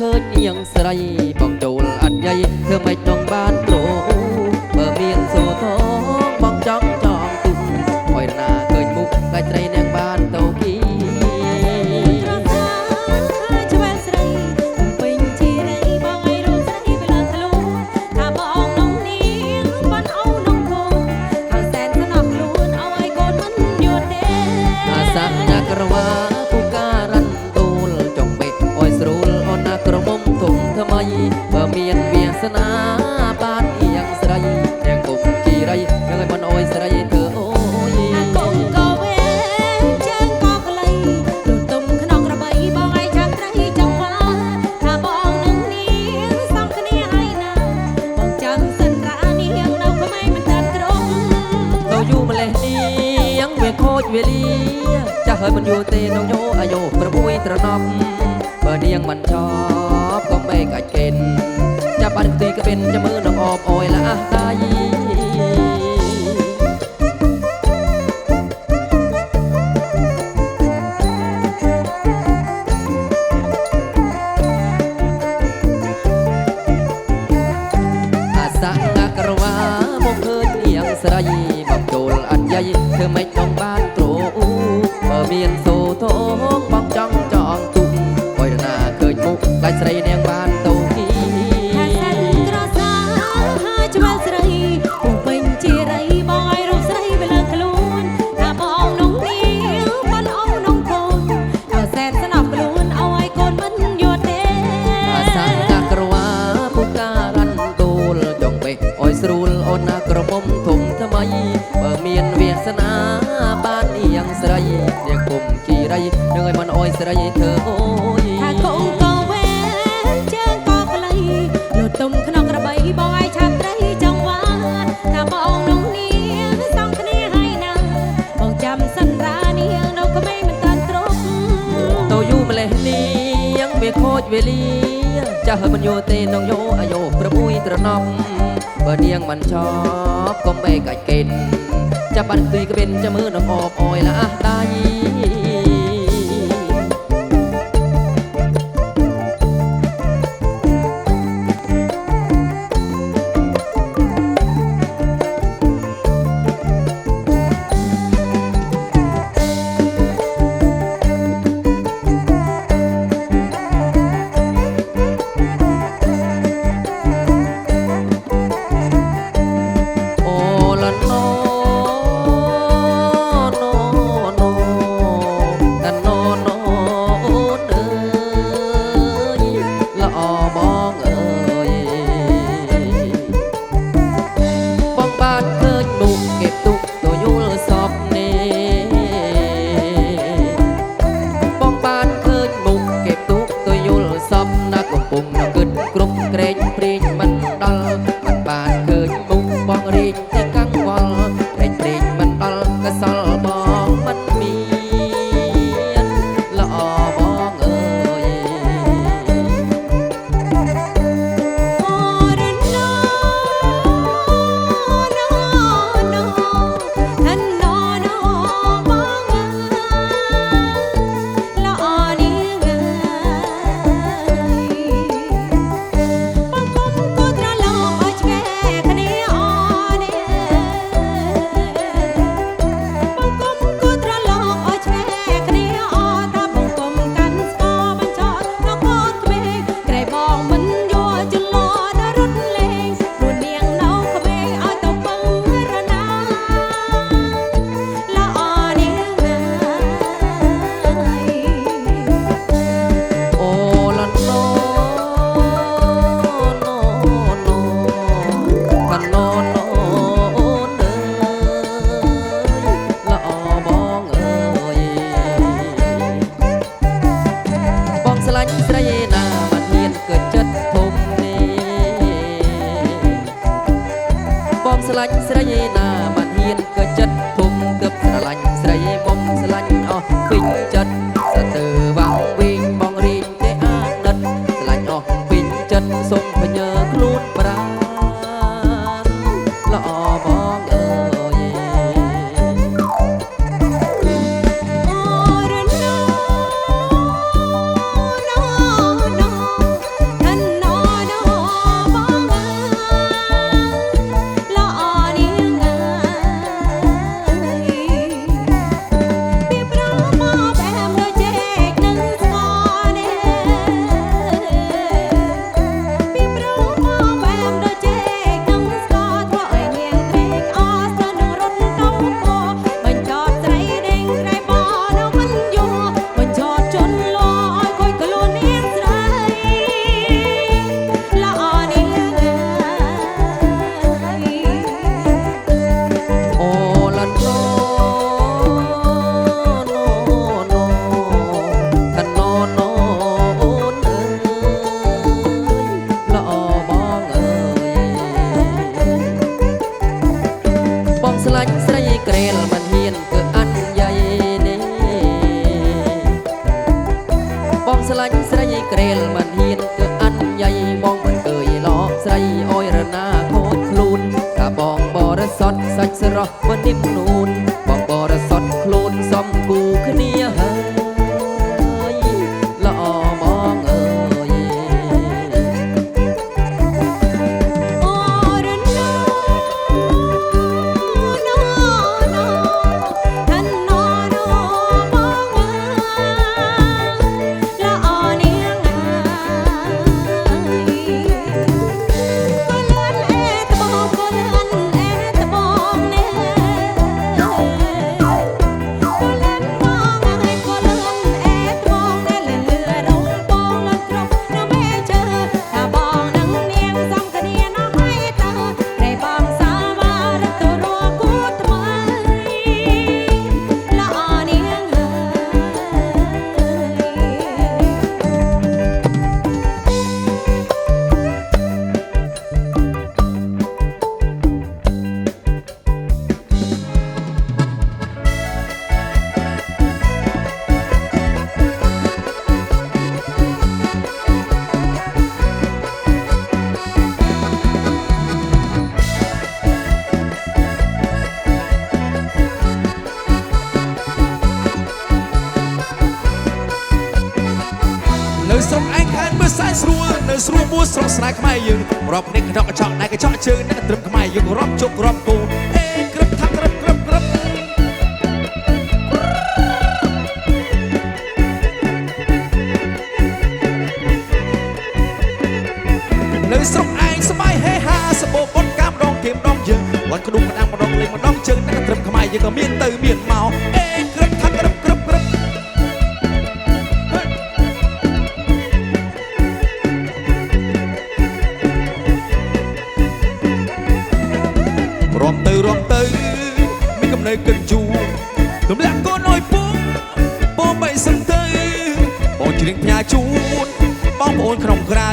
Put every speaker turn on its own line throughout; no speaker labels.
ឃើញនាងស្រីបងចូលអត់យាយធ្វើមិនចង់បានព្រោះបើមានសូថងបងចង់ចង់ទុំអយណាឃើញមុខតែត្រីនាងបានតោគីបើមានវាសនាបានយ៉ាងស្រីទាំងគុំជីរៃនឹងឲ្យមិនអយស្រីធ្វើអូយអាកុំក៏វេជើងក៏ក្លីលុះទុំក្នុងក្របីបងឲ្យចាំត្រីចង់វ៉ាថាបងនឹងនាងសំគ្នាហើយណាបងចាំសិនរានាងនៅក្មេងមិនតាន់ក្រុងទៅយូរម្លេះនាងវាខូចវេលាចាស់ហើយមិនយូរទេនងញោអាយុ6ត្រណប់បើនាងមិនចប់ក៏បែកអាចកេនចាប់បានទីក៏เป็นចាំមើលនឹងអបអយละដៃអាសាណាក្រវ៉ាមកឃើញនាងស្រីបងចូលអត់យាយធ្វើមិនចង់បានទ្រអូបើមានសូថងបងចង់ចង់ទុំអយណាឃើញមុខដាច់ស្រីនាងបានតោគីស្រួលអូនណាក្រមុំធំថ្មីបើមានវាសនាបាននាងស្រីនាងគុំជីរៃនឹងឲ្យមិនអយស្រីធ្វើអូយថាកូនក៏វេជើងក៏ក្លីលុះទុំក្នុងក្របីបងឲ្យឆាប់ត្រីចង់វ៉ាថាបងនោះនាងសងគ្នាហើយណាបងចាំសិនរានាងនៅក្មេងមិនតាន់ទ្រង់ទៅយូរម្លេះនាងវាខូចវេលាចាស់ហើយមិនយូរទេនងយោអាយុ6ត្រណប់បើនាងមិនចប់កុំបែកអាចកេនចាប់បានទីក៏เป็นចាំមើលនឹងអបអយละដៃស្លាញ់ស្រីណាមិនហ៊ានក៏ចិត្តធំទើបស្រឡាញ់ស្រីមុំស្លាញ់អស់ពេញចិត្តសទៅវាងវិញបងរីងទេអាណិតស្លាញ់អស់ពេញចិត្តសុំភញើខ្លួនប្រាណល្អបងអើយអូរណូណូណូ ក្រែលមិនហ៊ានគឺអញ្ញៃនេះបងស្រឡាញ់ស្រីក្រែលមិនហ៊ានគឺអញ្ញៃបងមិនเคยหลอกស្រីអយរណាខូចខ្លួនថាបងបរិសុទ្ធសាច់ស្រស់មិនนิ่มនូនបងបរិសុទ្ធខ្លួនសំគូគ្នាហើយល្អបងអើយអូរណាท่านนอนมองละออเนียงก็เลื่อนแอตะบอกก็เลื่อนแอตะบอกเนี่ยก็เล่นมองไอ้ก็เลื่อนแอตะบอกเนี่ยเลื่อนเลือดงปองละกรบน้าไม่เจอถ้าบอกนังเนียงซ้ำกันเนี่ยน้าให้เธอได้บอกสาวว่ารักตัวรัวกูทำไมละออเนียงเ
នៅស្រុកឯងខានមើលសាយស្រួលនៅស្រួលមួយស្រុកស្នេហ៍ខ្មែរយើងរាប់នេះកណ្ដោកកញ្ចក់ដៃកញ្ចក់ជើងអ្នកត្រឹមខ្មែរយើងរាប់ជុករាប់គូអេក្រឹបថាក្រឹបក្រឹបក្រឹបនៅស្រុកឯងសបាយហេហាសបោបុនកាម្ដងគេម្ដងយើងវត្តក្ដុំម្ដងម្ដងលេងម្ដងជើងអ្នកត្រឹមខ្មែរយើងក៏មានទៅមានមកអេក្រឹបថាក្រឹបក្រឹបក្រឹបរំទៅមានកំណើកិនជូទម្លាក់កូនអើយពងបងបីសឹងទៅបងច្រៀងផ្ញើជូនបងប្អូនក្នុងក្រៅ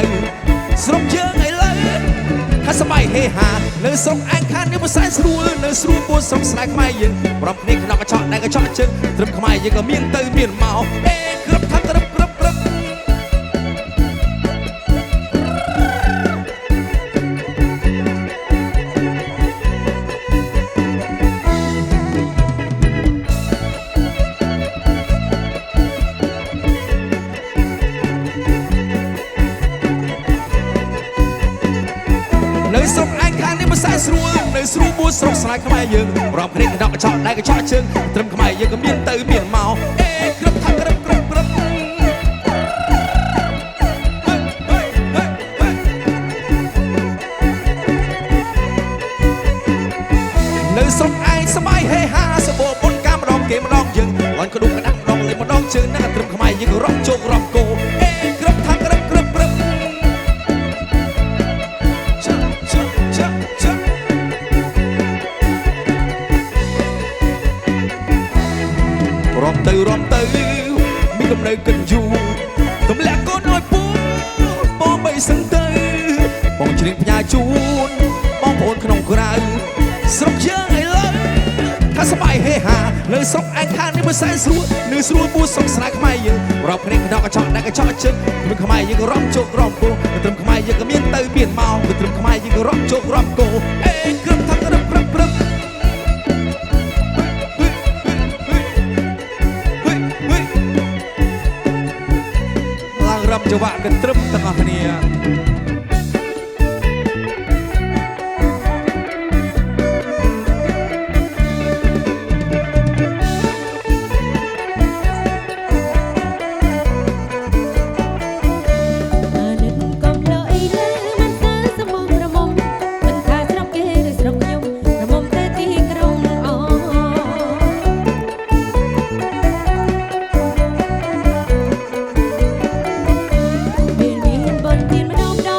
ស្រុកយើងឥឡូវថាសបាយហេហានៅស្រុកឯងខាននេះមិនសែនស្រួលនៅស្រួលពួកស្រុកស្នេហ៍ខ្មែរយើងប្រំគ្នាខ្នក់កញ្ចក់ដៃកញ្ចក់ជើងត្រឹមខ្មែរយើងក៏មានទៅមានមកអេក្រឹបថាក្រឹបក្រឹបក្រឹបនៅស្រុកឯងខាងនេះមិនសែនស្រួលនៅស្រួលមួយស្រុកស្នេហ៍ខ្មែរយើងរាប់គ្នាកណ្ដោកកញ្ចក់ដៃកញ្ចក់ជើងត្រឹមខ្មែរយើងក៏មានទៅមានមកអេក្រឹបថាក្រឹបក្រឹបក្រឹបនៅស្រុកឯងសបាយហេហាសបោបុនកាម្ដងគេម្ដងយើងលន់ក្ដុំក្ដាំម្ដងលេងម្ដងជើងអ្នកត្រឹមខ្មែរយើងក៏រំជោគរំគោអេក្រឹបថាក្រឹបក្រឹបក្រឹបរំទៅមានកំណើកិនយូទម្លាក់កូនអើយពូបងបីសឹងទៅបងច្រៀងផ្ញើជូនបងប្អូនក្នុងក្រៅស្រុកយើងឥឡូវថាសបាយហេហានៅស្រុកឯងខាងនេះមិនសែនស្រួលនៅស្រួលពូស្រុកស្នេហ៍ខ្មែរយើងរាប់គ្នាកណ្ដោកកញ្ចក់ដៃកញ្ចក់ជើងត្រឹមខ្មែរយើងក៏រំជោគរំគោត្រឹមខ្មែរយើងក៏មានទៅមានមកត្រឹមខ្មែរយើងក៏រំជោគរំគោអេក្រឹបថាក្រឹបក្រឹបក្រឹបរំចង្វាក់កន្ទ្រឹមទាំងអស់គ្នា
មានបនទៀនម្ដង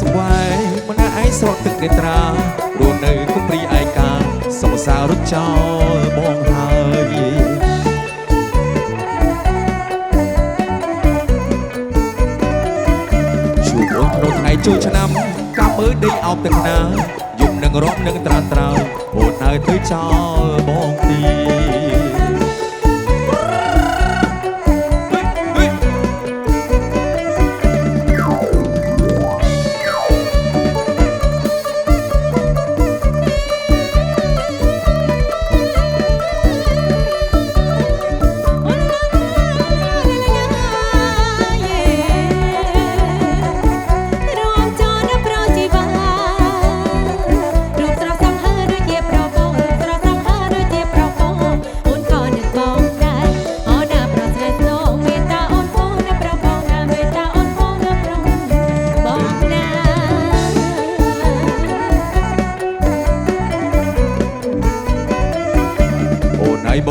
ស្វាយម្នាក់ឯងស្រកទឹកនេត្រារស់នៅគុំព្រីឯកាសុំសាររត់ចោលបងហើយជួបអូនក្នុងថ្ងៃចូលឆ្នាំកាប់អើយដេកអោបទឹកណាយំនឹងរំនឹងត្រាត្រើយអូនហើយទៅចោលបងទី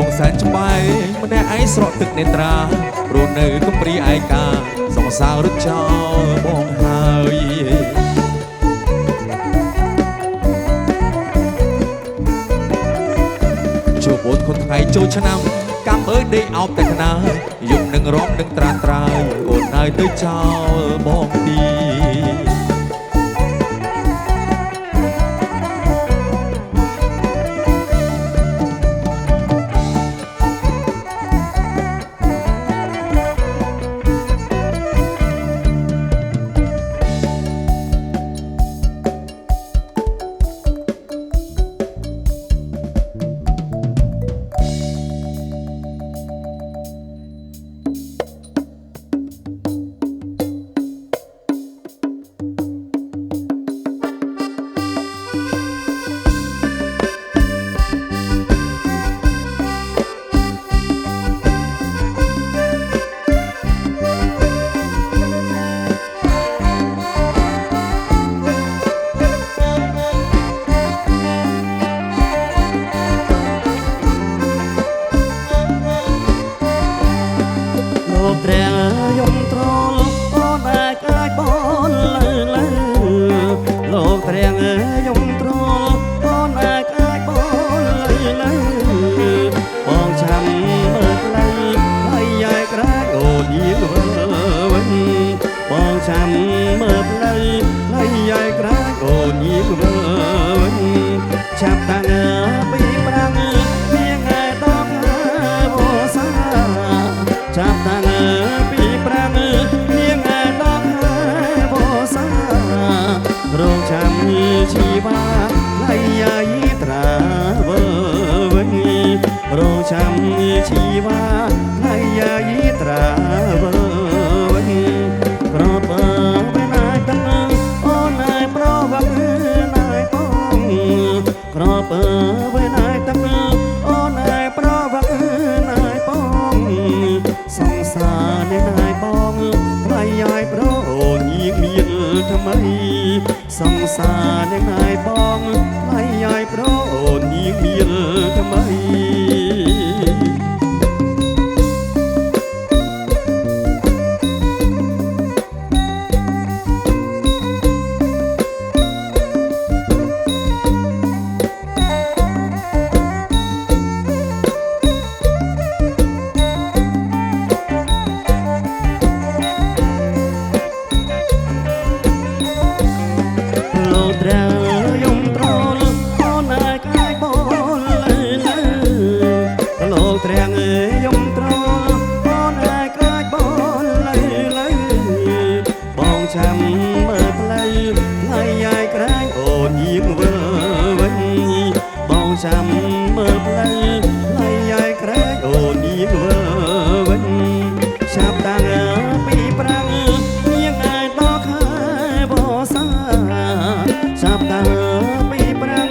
បងសែនច្បាយម្នាក់ឯងស្រកទឹកនេត្រារស់នៅគុំព្រីឯកាសងសាររត់ចោលបងហើយជួបអូនคนថ្ងៃចូលឆ្នាំកម្មអើយដេកអោបតែកណាយំនឹងរំនឹងត្រាត្រើយអូនហើយទៅចោលបងទីចាំមើលផ្លូវផ្លូវយាយក្រៅអូនញៀមមើលចាប់តាំងពីប្រាំងពីថ្ងៃដកវោសាចាប់តាំងពីប្រាំងពីថ្ងៃដកវោសារងចាំជីវ៉ាផ្លូវយាយត្រាវើវិញរងចាំជីវ៉ាផ្លូវយាយត្រាវើក្របើពេលណាយតំអូនណាយប្រវត្តិណាយបងក្របើពេលណាយតំអូនណាយប្រវត្តិណាយបងសង្សារនេះណាយបងថ្លៃយាយប្រអូនញៀងមានថ្មីសង្សារនេះណាយបងថ្លៃយាយប្រអូនញៀងមានថ្មីចាំមើលផ្លូវផ្លូវយាយក្រែងអូនញៀងវើវិញបងចាំមើលផ្លូវផ្លូវយាយក្រែងអូនញៀងវើវិញចាប់តាំងពីប្រាំងញៀងឯដល់ខែវោសាចាប់តាំងពីប្រាំង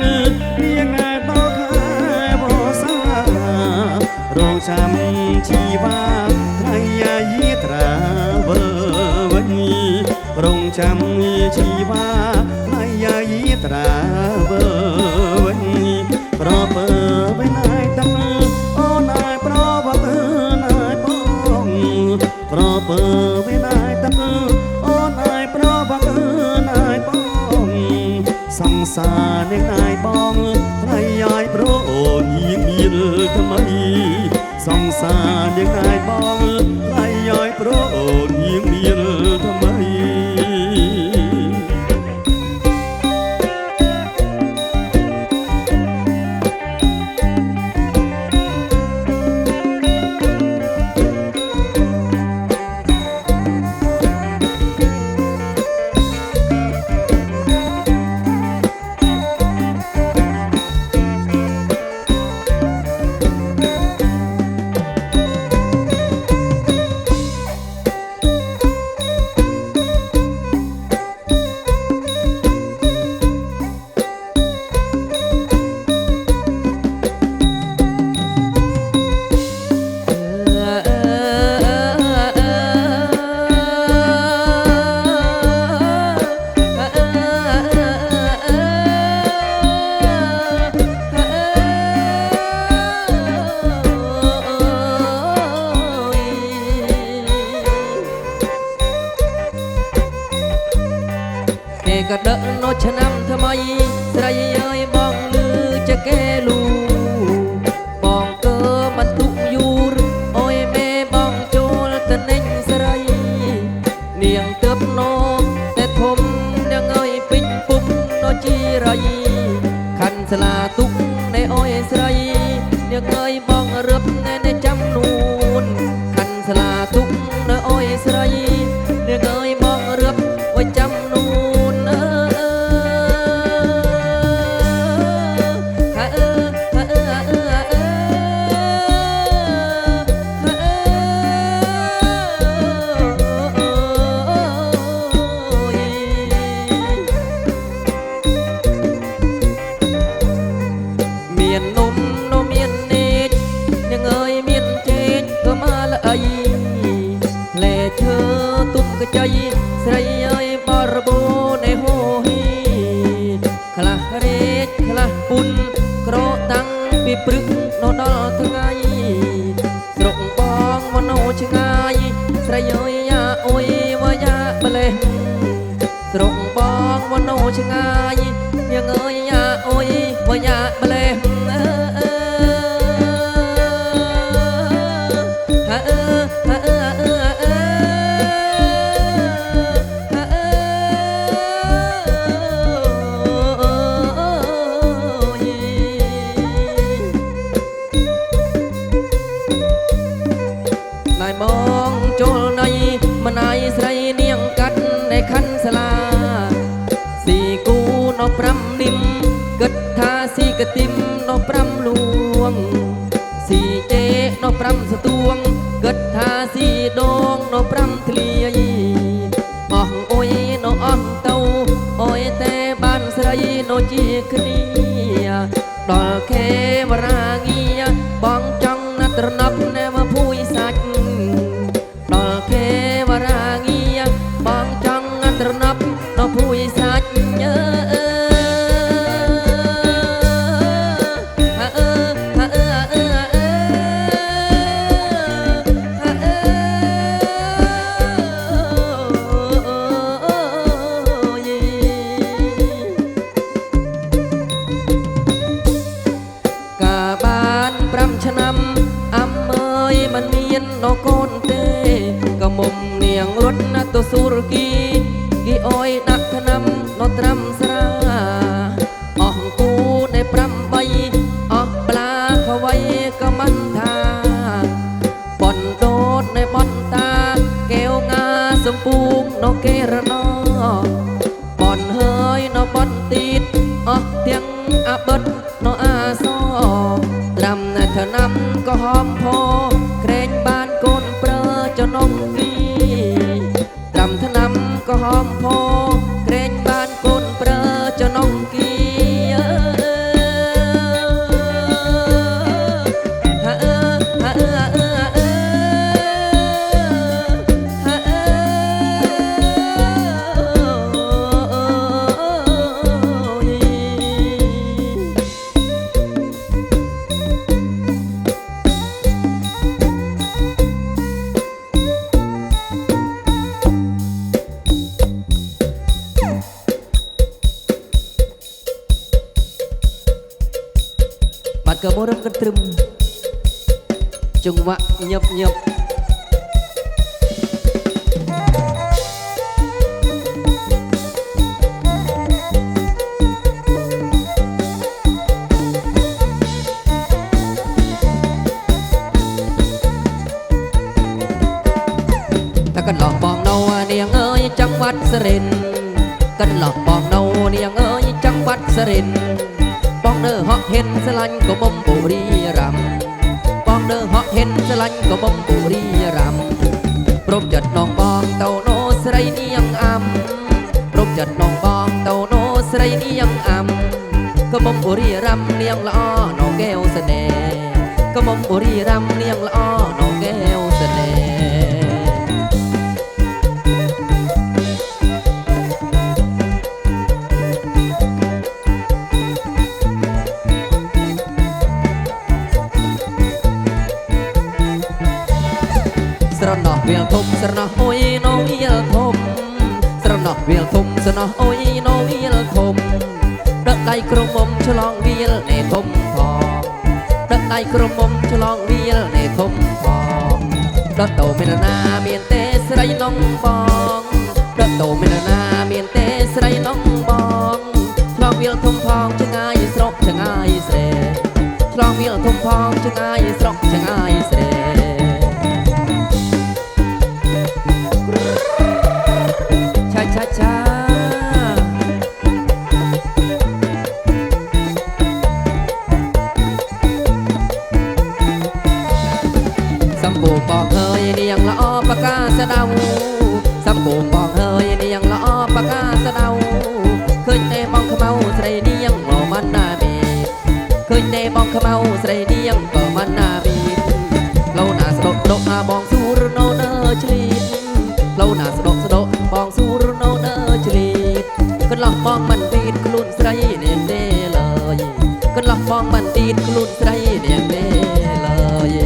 ញៀងឯដល់ខែវោសារងចាំជីវ៉ាផ្លូវយាយត្រាវើវិញរងចាំជីវ៉ាផ្លូវយាយត្រាវើវិញប្របើវិញណាយតំអូនណាយប្រវត្តិណាយបងប្របើវិញណាយតំអូនណាយប្រវត្តិណាយប
ทำไมสองสารยังไงบ้องไล่ย้อยโปรดยังเมียทำไม
ก็เดินโนชะนำทำไมใส่เย้ยบ้องลือจะแก้ลูบ้องเกอมันตุกยูรโอ้ยแม่บ้องโจลตะเน่งสไรเนียงเติบโนแต่ทมยังเอ้ยปิ้งปุ๊บโนจีไรขันสลาตุกในอ้อยสไรยังเอ้ยบ้องเรือบในจำนูนขันสลาตุกในอ้อยสไรยังเอ้ยบ้องเรือบไว้จำนูนใจใส่เอ้ยบาร์โบในโฮฮีคลาเรศคลาปุ่นกรอตังปีปรึกโนดอลทั้งไงสรงปองวันโนชงายใส่เอ้ยยาโอ้ยวายาเบลงสรงปองวันโนชงายยังเอ้ยยาโอ้ยวายาเบลงมองโจลในมันไอใส่เนียงกัดในคันสลาสีกูนอปรำนิ่มกึดทาสีกะติมนอปรำลวงสีเจนอปรำสตวงกึดทาสีดองนอปรำทลียอ่องโอยนออ่องเตาโอยแต่บ้านใส่นอจีคณีดอลแค่วรางีบองจังนัตรนับแนวผู้อิสักดอลแค่วรางีบองจังนัตรนับนอผู้อิสักชนำอำเมยมันเมียนนโกนเตกะมุมเนียงรถนัตสุรกีกีอ้อยนักขนำนตรำสราอ่องกูในปรำใบออกปลาเขาไว้กะมันทาบ่อนโดดในบ่อนตาแก้วงาสมปูงนเกระนอบ่อนเฮยนบ่อนตีดออกเตียงอาเบิดนอาซอรำในเธอนำก็หอมพอแกรงบ้านโกนเปรอเจ้าน้องกีรำเธอนำก็หอมพอแกรงบ้านโกนเปรอเจ้าน้องกีบัดกระโมรำกระตรึม ចង្វាក់ញឹបញឹបถ้ากន្លោះបងនៅនាងអើយចង្វាក់សរិនកន្លោះបងនៅនាងអើយចង្វាក់សរិនបងនៅហក់ហិនស្រឡាញ់ក៏បំបុរីរ៉ាំបងនៅហក់ហិនស្រឡាញ់ក៏បំបុរីរ៉ាំព្រមចិត្តน้องបងទៅណូស្រីនាងអាំព្រមចិត្តน้องបងទៅណូស្រីនាងអាំក៏បំបុរីរ៉ាំនាងល្អน้องแก้วเสน่ห์ក៏បំបុរីរ៉ាំនាងល្អน้องแก้วเสน่ห์ស្រណោះវាលធំស្រណោះអុយណូវាលធំស្រណោះវាលធំស្រណោះអុយណូវាលធំដឹកដៃក្រុមមុំឆ្លងវាលនេះធំផងដឹកដៃក្រុមមុំឆ្លងវាលនេះធំផងដុតដូមានណាមានទេស្រីនំបងដុតដូមានណាមានទេស្រីនំបងឆ្លងវាលធំផងឆ្ងាយស្រុកឆ្ងាយស្រែឆ្លងវាលធំផងឆ្ងាយស្រុកឆ្ងាយស្រែช้าសម្ពូបងเฮยនាងល្អបកាសដៅសម្ពូបងเฮยនាងល្អបកាសដៅឃើញតែបងខ្មៅស្រីនាងក៏មិនណាមីឃើញតែបងខ្មៅស្រីនាងក៏មិនណាមីឡូណាស្ដុកដុកបងស៊ូរណូដើឆ្លៀតឡូណាស្ដុកបងស៊ូរណូដើឆ្លៀតកន្លោះបងមិនទីតខ្លួនស្រីនាងទេឡើយកន្លោះបងមិនទីតខ្លួនស្រីនាងទេឡើយ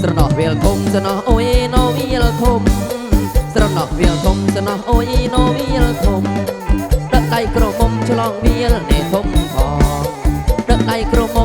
ស្រណោះវាលធំស្រណោះអុយណូវាលធំស្រណោះវាលធំស្រណោះអុយណូវាលធំដឹកដៃក្រមុំឆ្លងវាលនេះធំផងដឹកដៃក្រមុំ